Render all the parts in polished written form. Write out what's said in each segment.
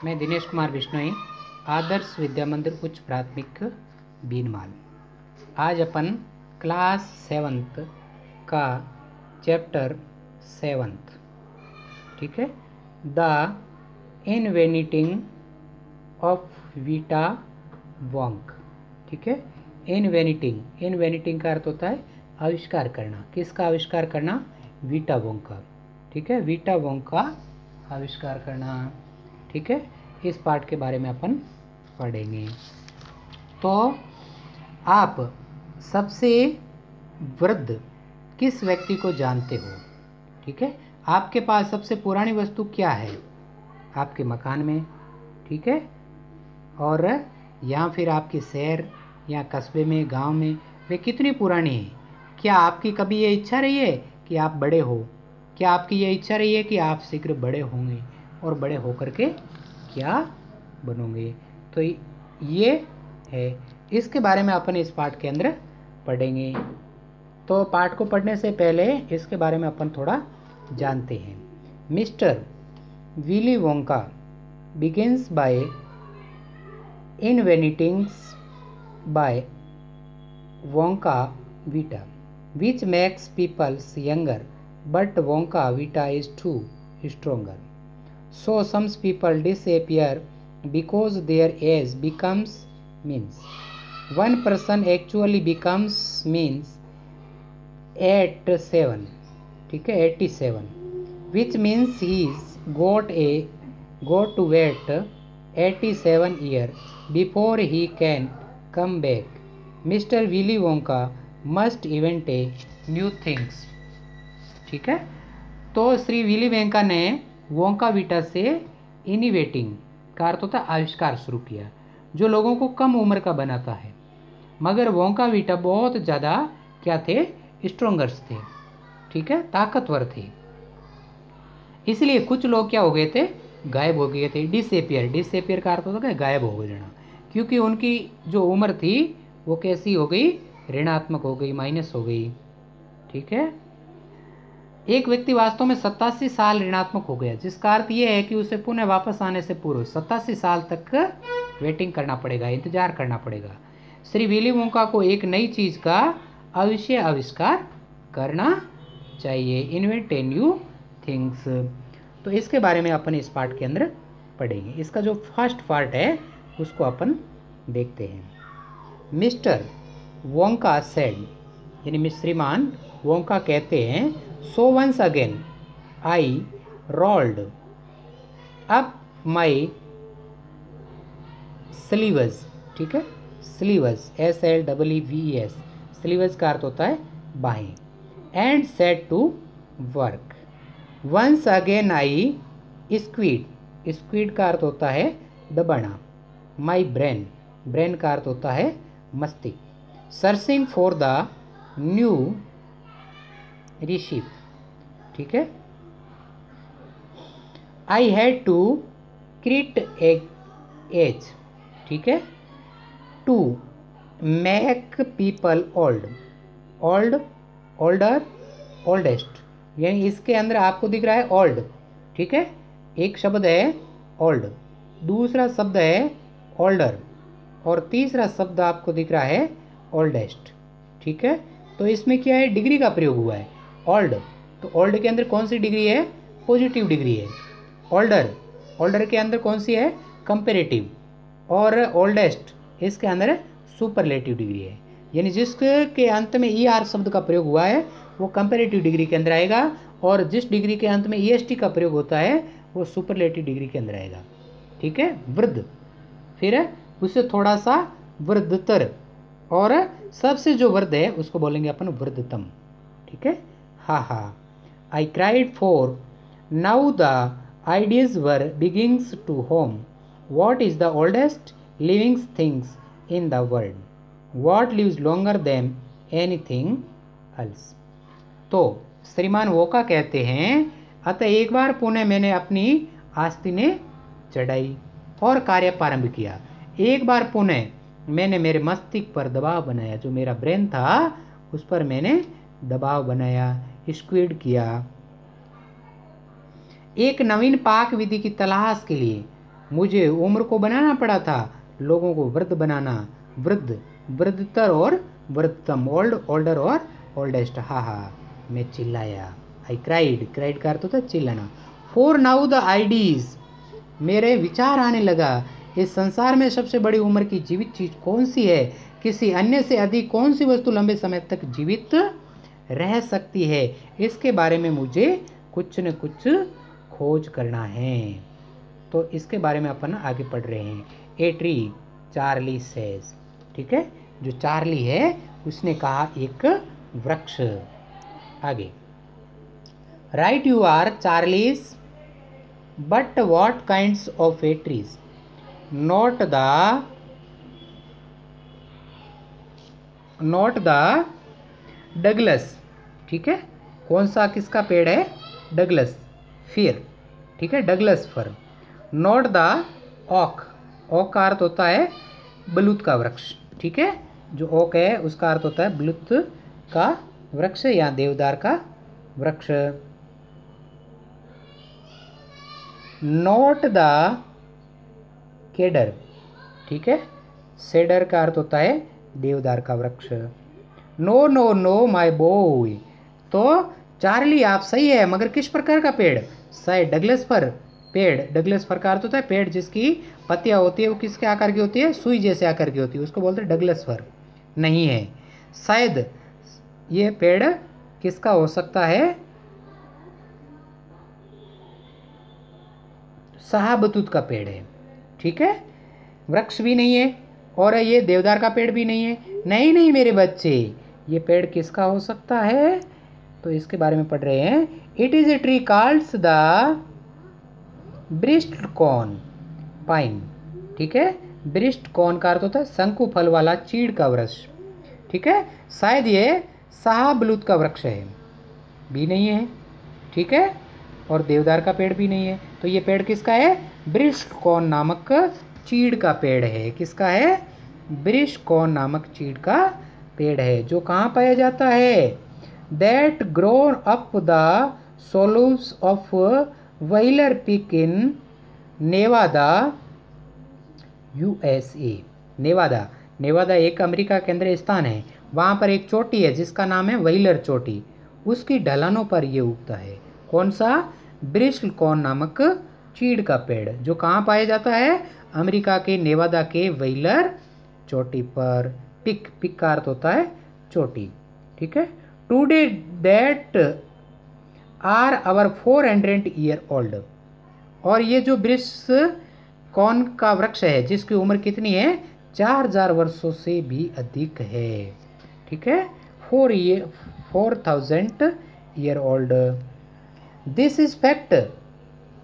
मैं दिनेश कुमार बिश्नोई, आदर्श विद्या मंदिर उच्च प्राथमिक बीनमाल। आज अपन क्लास 7th का चैप्टर 7th, ठीक है, द इनवेनिटिंग ऑफ वीटा वोंक, ठीक है। इनवेनिटिंग का अर्थ होता है आविष्कार करना। किसका आविष्कार करना? वीटा वोंक का, ठीक है। वीटा वोंक का आविष्कार करना, ठीक है। इस पाठ के बारे में अपन पढ़ेंगे। तो आप सबसे वृद्ध किस व्यक्ति को जानते हो? ठीक है। आपके पास सबसे पुरानी वस्तु क्या है आपके मकान में? ठीक है। और या फिर आपके शहर या कस्बे में, गांव में, वे कितनी पुरानी है? क्या आपकी कभी ये इच्छा रही है कि आप बड़े हो? क्या आपकी ये इच्छा रही है कि आप शीघ्र बड़े होंगे और बड़े होकर के क्या बनोगे? तो ये है, इसके बारे में अपन इस पाठ के अंदर पढ़ेंगे। तो पाठ को पढ़ने से पहले इसके बारे में अपन थोड़ा जानते हैं। Mister Willy Wonka begins by inventing by Wonka Vita, which makes people younger, but Wonka Vita is too stronger. So some people disappear because their age becomes means. One person actually becomes means 87, ठीक है, 87, which means he's got to wait 87 years before he can come back. Mr. Willy Wonka must invent a new things, ठीक है। तो Shri Willy Wonka ने Wonka Vita से innovating का अर्थ होता है आविष्कार शुरू किया, जो लोगों को कम उम्र का बनाता है। मगर वोंका वीटा बहुत ज़्यादा क्या थे? स्ट्रोंगर्स थे, ठीक है, ताकतवर थे। इसलिए कुछ लोग क्या हो गए थे? गायब हो गए थे। डिसएपियर का अर्थ होता है गायब हो जाना, क्योंकि उनकी जो उम्र थी वो कैसी हो गई? ऋणात्मक हो गई, माइनस हो गई, ठीक है। एक व्यक्ति वास्तव में 87 साल ऋणात्मक हो गया, जिसका अर्थ ये है कि उसे पुनः वापस आने से पूर्व 87 साल तक वेटिंग करना पड़ेगा, इंतजार करना पड़ेगा। श्री विली वोंका को एक नई चीज़ का अवश्य आविष्कार करना चाहिए, इन्वेंट ए न्यू थिंग्स। तो इसके बारे में अपन इस पार्ट के अंदर पढ़ेंगे। इसका जो फर्स्ट पार्ट है उसको अपन देखते हैं। मिस्टर वोंका सेड, यानी श्रीमान वोंका कहते हैं, so once again I rolled up my sleeves, ठीक है, स्लीव्स SLEVES, स्लीव्स का अर्थ होता है बाहें, and set to work. Once again I squeezed का अर्थ होता है दबाना। माई ब्रेन का अर्थ होता है मस्तिष्क। Searching for the new recipe, ठीक है। आई हैड टू क्रिएट एज, ठीक है, टू मेक पीपल ओल्डेस्ट, यानी इसके अंदर आपको दिख रहा है ओल्ड, ठीक है, एक शब्द है ओल्ड, दूसरा शब्द है ओल्डर, और तीसरा शब्द आपको दिख रहा है ओल्डेस्ट, ठीक है। तो इसमें क्या है? डिग्री का प्रयोग हुआ है। ओल्ड, तो ओल्ड के अंदर कौन सी डिग्री है? पॉजिटिव डिग्री है। ओल्डर के अंदर कौन सी है? कंपेरेटिव। और ओल्डेस्ट, इसके अंदर सुपरलेटिव डिग्री है, यानी जिसके अंत में ER शब्द का प्रयोग हुआ है वो कंपेरेटिव डिग्री के अंदर आएगा, और जिस डिग्री के अंत में EST का प्रयोग होता है वो सुपरलेटिव डिग्री के अंदर आएगा, ठीक है। वृद्ध, फिर उससे थोड़ा सा वृद्धतर, और सबसे जो वृद्ध है उसको बोलेंगे अपन वृद्धतम, ठीक है। हा I cried for now the ideas were beginnings to home. What is the oldest living things in the world? What lives longer than anything else? तो श्रीमान वोंका कहते हैं, अतः एक बार पुनः मैंने अपनी आस्तीनें चढ़ाई और कार्य प्रारंभ किया। एक बार पुनः मैंने मेरे मस्तिष्क पर दबाव बनाया, जो मेरा ब्रेन था उस पर मैंने दबाव बनाया, स्क्वीड किया। एक नवीन पाक विधि की तलाश के लिए मुझे उम्र को बनाना पड़ा था, लोगों को वृद्ध बनाना। वृद्ध, वृद्धतर और वृद्धतम, ओल्ड, ओल्डर और ओल्डेस्ट। हा हा, मैं चिल्लाया। आई क्राइड, क्राइड का अर्थ होता है चिल्लाना। फॉर नाउ द आइडियज, मेरे विचार आने लगा, इस संसार में सबसे बड़ी उम्र की जीवित चीज कौन सी है? किसी अन्य से अधिक कौन सी वस्तु लंबे समय तक जीवित रह सकती है? इसके बारे में मुझे कुछ न कुछ खोज करना है। तो इसके बारे में अपन आगे पढ़ रहे हैं। A tree, Charlie says. ठीक है, जो चार्ली है उसने कहा एक वृक्ष। आगे, right you are Charlie's, but what kinds of a trees? Not the Douglas. ठीक है, कौन सा किसका पेड़ है? Douglas fir. ठीक है, Douglas fir. Not the oak, oak का अर्थ होता है बलूत का वृक्ष। ठीक है, जो ओक है उसका अर्थ होता है बलूत का वृक्ष या देवदार का वृक्ष। Not the cadre. ठीक है, सेडर का अर्थ होता है देवदार का वृक्ष। No no no my boy, तो चार्ली आप सही है, मगर किस प्रकार का पेड़? शायद डगलस फर पेड़। डगलस फर का अर्थ होता है पेड़ जिसकी पत्तियां होती है वो किसके आकार की होती है? सुई जैसे आकार की होती है, उसको बोलते हैं डगलस फर। नहीं है, शायद ये पेड़ किसका हो सकता है? शाहबतूत का पेड़ है। ठीक है, वृक्ष भी नहीं है और ये देवदार का पेड़ भी नहीं है। नहीं नहीं मेरे बच्चे, ये पेड़ किसका हो सकता है? तो इसके बारे में पढ़ रहे हैं। It is a tree called the bristlecone pine. ठीक है, ब्रिस्टकॉर्न का अर्थ होता है शंकु फल वाला चीड़ का वृक्ष। ठीक है, शायद ये शाहबलूत का वृक्ष है, भी नहीं है। ठीक है, और देवदार का पेड़ भी नहीं है। तो ये पेड़ किसका है? ब्रिस्टकॉर्न नामक चीड़ का पेड़ है। किसका है? ब्रिस्टकॉर्न नामक चीड़ का पेड़ है, जो कहाँ पाया जाता है? दैट ग्रोन अप द सोलूस of Wheeler Peak in Nevada, USA। Nevada, Nevada एक अमेरिका केंद्रीय स्थान है। वहाँ पर एक चोटी है जिसका नाम है व्हीलर चोटी, उसकी ढलानों पर ये उगता है। कौन सा? ब्रिस्टकॉर्न नामक चीड़ का पेड़, जो कहाँ पाया जाता है? अमेरिका के नेवादा के व्हीलर चोटी पर। पिक, पिक का अर्थ होता है चोटी। ठीक है, today that are our 400 year old. और ये जो ब्रिस्टकॉर्न का वृक्ष है जिसकी उम्र कितनी है? 4000 वर्षों से भी अधिक है। ठीक है, 4000 year old. This is fact,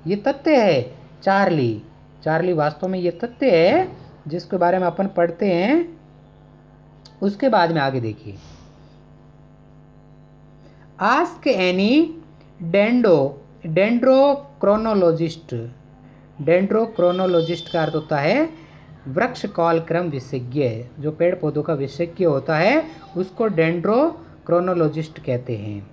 ये तथ्य है। चार्ली, चार्ली वास्तव में ये तथ्य है जिसके बारे में अपन पढ़ते हैं। उसके बाद में आगे देखिए, आस्क एनी डेंड्रोक्रोनोलॉजिस्ट। डेंड्रोक्रोनोलॉजिस्ट का अर्थ होता है वृक्ष काल क्रम विशेषज्ञ। जो पेड़ पौधों का विशेषज्ञ होता है उसको डेंड्रोक्रोनोलॉजिस्ट कहते हैं।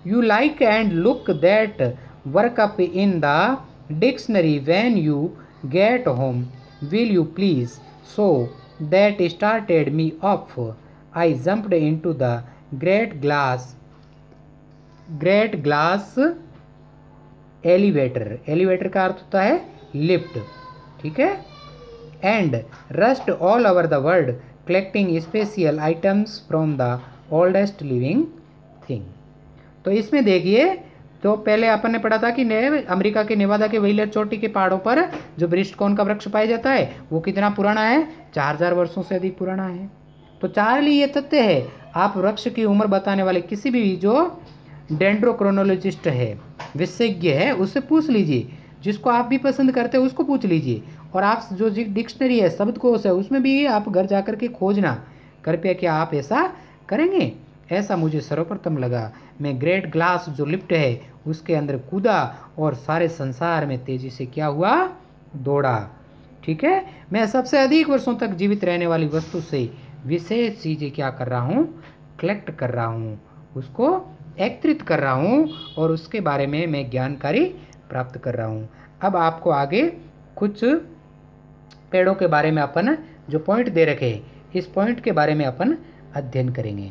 You like and look that work up in the dictionary when you get home, will you please? So that started me of, I jumped into the great glass elevator. Elevator का अर्थ होता है लिफ्ट। ठीक है, and rust all over the world collecting special items from the oldest living thing. तो इसमें देखिए, तो पहले अपन ने पढ़ा था कि अमेरिका के नेवादा के व्हीलर चोटी के पहाड़ों पर जो ब्रिस्टकॉर्न का वृक्ष पाया जाता है वो कितना पुराना है? 4000 वर्षों से अधिक पुराना है। तो चार्ली ये तथ्य है। आप वृक्ष की उम्र बताने वाले किसी भी जो डेंड्रोक्रोनोलॉजिस्ट है, विशेषज्ञ है, उससे पूछ लीजिए। जिसको आप भी पसंद करते हैं उसको पूछ लीजिए। और आप जो डिक्शनरी है, शब्दकोश है, उसमें भी आप घर जाकर के खोजना। कृपया क्या आप ऐसा करेंगे? ऐसा मुझे सर्वप्रथम लगा। मैं ग्रेट ग्लास जो लिफ्ट है उसके अंदर कूदा और सारे संसार में तेजी से क्या हुआ? दौड़ा। ठीक है, मैं सबसे अधिक वर्षों तक जीवित रहने वाली वस्तु से विशेष चीज़ें क्या कर रहा हूँ? कलेक्ट कर रहा हूँ, उसको एकत्रित कर रहा हूँ और उसके बारे में मैं जानकारी प्राप्त कर रहा हूँ। अब आपको आगे कुछ पेड़ों के बारे में अपन जो पॉइंट दे रखे हैं, इस पॉइंट के बारे में अपन अध्ययन करेंगे।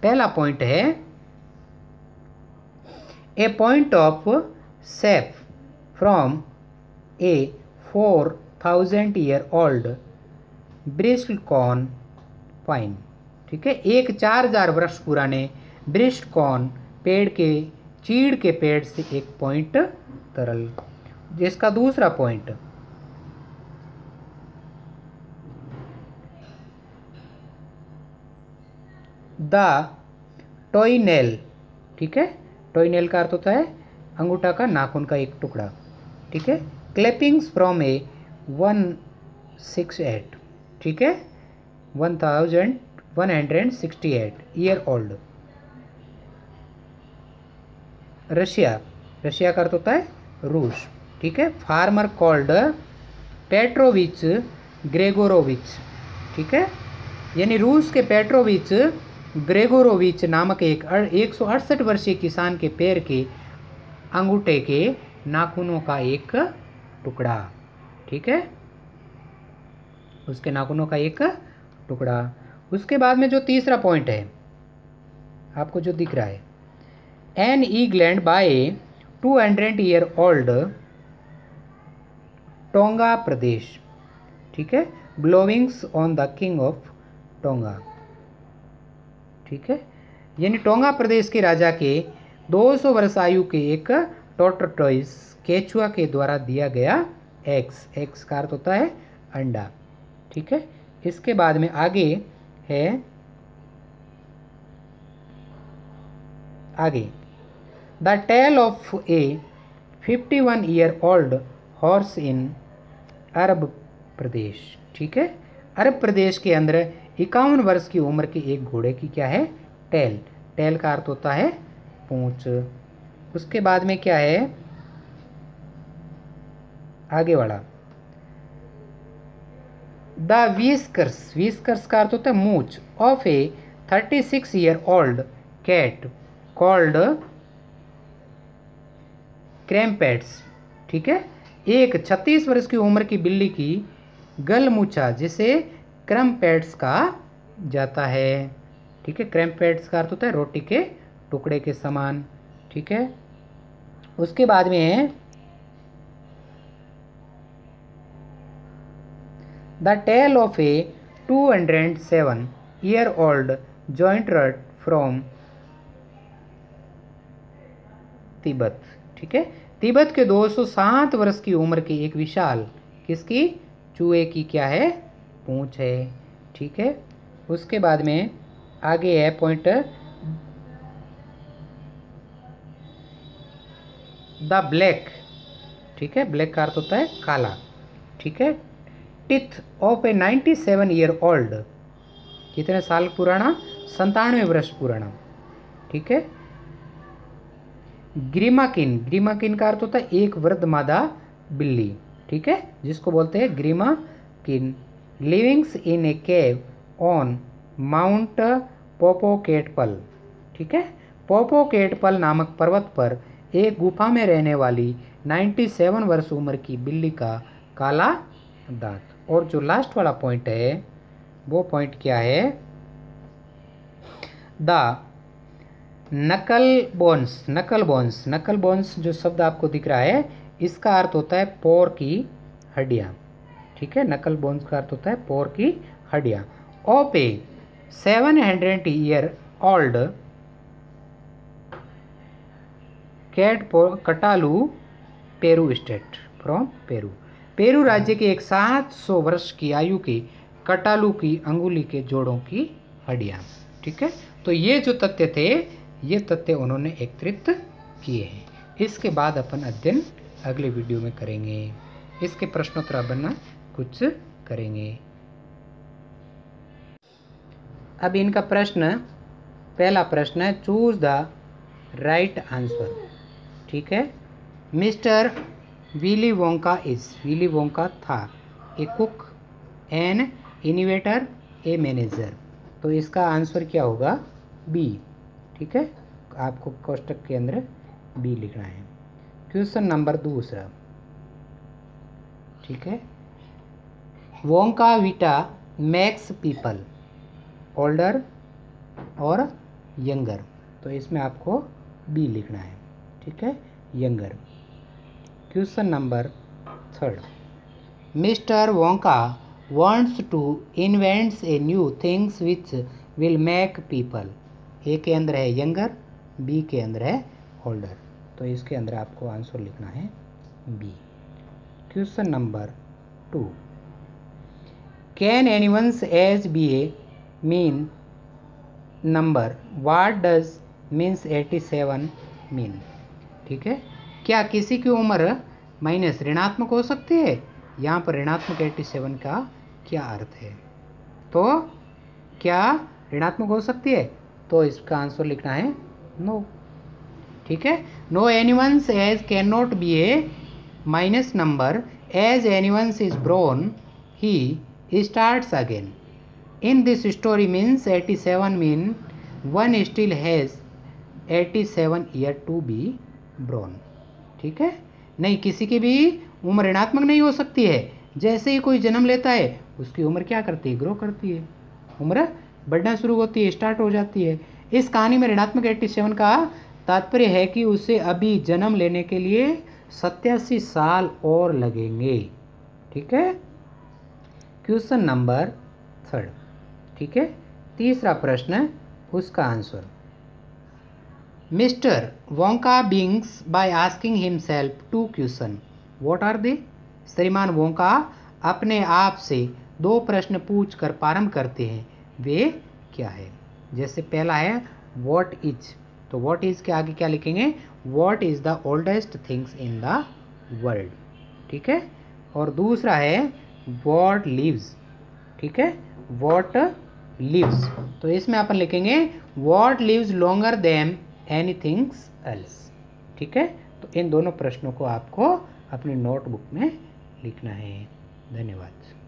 पहला पॉइंट है a point of safe from a 4000 year old bristlecone pine. ठीक है, एक 4000 वर्ष पुराने ब्रिस्टलकॉर्न पेड़ के चीड़ के पेड़ से एक पॉइंट तरल। जिसका दूसरा पॉइंट द टॉयनेल। ठीक है, टॉयनेल का अर्थ होता है अंगूठा का नाखून का एक टुकड़ा। ठीक है, क्लिपिंग्स फ्रॉम ए 168। ठीक है, 1168 ईयर ओल्ड। रशिया, रशिया का अर्थ होता है रूस। ठीक है, फार्मर कॉल्ड पेट्रोविच ग्रेगोरोविच। ठीक है, यानी रूस के पेट्रोविच ग्रेगोरोविच नामक एक 168 वर्षीय किसान के पैर के अंगूठे के नाखूनों का एक टुकड़ा। ठीक है, उसके नाखूनों का एक टुकड़ा। उसके बाद में जो तीसरा पॉइंट है आपको जो दिख रहा है, an England by 200 year old Tonga प्रदेश। ठीक है, blowings on the king of Tonga. ठीक है, यानी टोंगा प्रदेश के राजा के 200 वर्ष आयु के एक टॉर्टोइस केचुआ के द्वारा दिया गया एग्स। एग्स का अर्थ होता है अंडा। ठीक है, इसके बाद में आगे है the tale of a 51 year old horse in Arab प्रदेश। ठीक है, अरब प्रदेश के अंदर 51 वर्ष की उम्र के एक घोड़े की क्या है, टेल। टेल का अर्थ होता है पूंछ। उसके बाद में क्या है आगे वाला, द विस्कर्स। विस्कर्स का अर्थ होता है मूंछ of a 36 year old cat called Crampets. ठीक है, एक 36 वर्ष की उम्र की बिल्ली की गलमुछा जिसे क्रैम्पेट्स कहा जाता है। ठीक है, क्रैम्पेट्स का अर्थ होता है रोटी के टुकड़े के समान। ठीक है, उसके बाद में है the tale of a 207 year old giant rat from Tibet. ठीक है, तिब्बत के 207 वर्ष की उम्र की एक विशाल किसकी, चूहे की क्या है, पूंछ है। ठीक है, उसके बाद में आगे है पॉइंट द ब्लैक। ठीक है, ब्लैक का अर्थ होता है काला। ठीक है, teeth of A 97 year old. कितने साल पुराना, 97 वर्ष पुराना। ठीक है, ग्रीमाकिन। ग्रीमाकिन का अर्थ होता है एक वृद्ध मादा बिल्ली। ठीक है, जिसको बोलते हैं Grimalkin. Livings in a cave on Mount Popocatepetl. ठीक है, पोपोकेटपल नामक पर्वत पर एक गुफा में रहने वाली 97 वर्ष उम्र की बिल्ली का काला दांत। और जो लास्ट वाला पॉइंट है वो पॉइंट क्या है, द नकल बोन्स। नकल बोन्स, नकल बोन्स जो शब्द आपको दिख रहा है इसका अर्थ होता है पोर की हड्डियाँ। ठीक है, नकल बोन्स का अर्थ होता है पोर की हड्डियाँ। Of a 700 year old cat कटालू Peru state from Peru. Peru राज्य के एक 700 वर्ष की आयु के कटालू की अंगुली के जोड़ों की हड्डियाँ। ठीक है, तो ये जो तथ्य थे ये तथ्य उन्होंने एकत्रित किए हैं। इसके बाद अपन अध्ययन अगले वीडियो में करेंगे। इसके प्रश्नोत्तर बनना कुछ करेंगे। अब इनका प्रश्न, पहला प्रश्न है चूज द राइट आंसर। ठीक है, mister Willy Wonka is, Willy Wonka था a cook, an innovator, a manager. तो इसका आंसर क्या होगा, बी। ठीक है, आपको कोष्टक के अंदर बी लिखना है। क्वेश्चन नंबर दूसरा। ठीक है, वोंका विटा मैक्स पीपल ओल्डर और यंगर, तो इसमें आपको बी लिखना है, ठीक है, younger. Question number 3, mister Wonka wants to invent a new things which will make people। ए के अंदर है यंगर, बी के अंदर है ओल्डर, तो इसके अंदर आपको आंसर लिखना है B. Question number 2, can anyone's age be a mean number, what does means 87 mean. ठीक है, क्या किसी की उम्र माइनस ऋणात्मक हो सकती है? यहाँ पर ऋणात्मक 87 का क्या अर्थ है? तो क्या ऋणात्मक हो सकती है? तो इसका आंसर लिखना है नो। ठीक है, no anyone's age can not be a minus number, as anyone's is born he starts again. In this story means 87 mean one still has 87 year to be born। ठीक है, नहीं, किसी की भी उम्र ऋणात्मक नहीं हो सकती है। जैसे ही कोई जन्म लेता है उसकी उम्र क्या करती है? ग्रो करती है, उम्र बढ़ना शुरू होती है, स्टार्ट हो जाती है। इस कहानी में ऋणात्मक 87 का तात्पर्य है कि उसे अभी जन्म लेने के लिए 87 साल और लगेंगे। ठीक है, क्वेश्चन नंबर 3। ठीक है, तीसरा प्रश्न, उसका answer, Mister Wonka begins by asking himself 2 question, what are they. श्रीमान वोंका अपने आप से 2 प्रश्न पूछकर प्रारंभ करते हैं, वे क्या है? जैसे पहला है व्हाट इज, तो व्हाट इज के आगे क्या लिखेंगे? What is the oldest things in the world. ठीक है, और दूसरा है व्हाट लिव्स। ठीक है, व्हाट लिव्स, तो इसमें अपन लिखेंगे what lives longer than anything's else. ठीक है, तो इन दोनों प्रश्नों को आपको अपनी नोटबुक में लिखना है। धन्यवाद।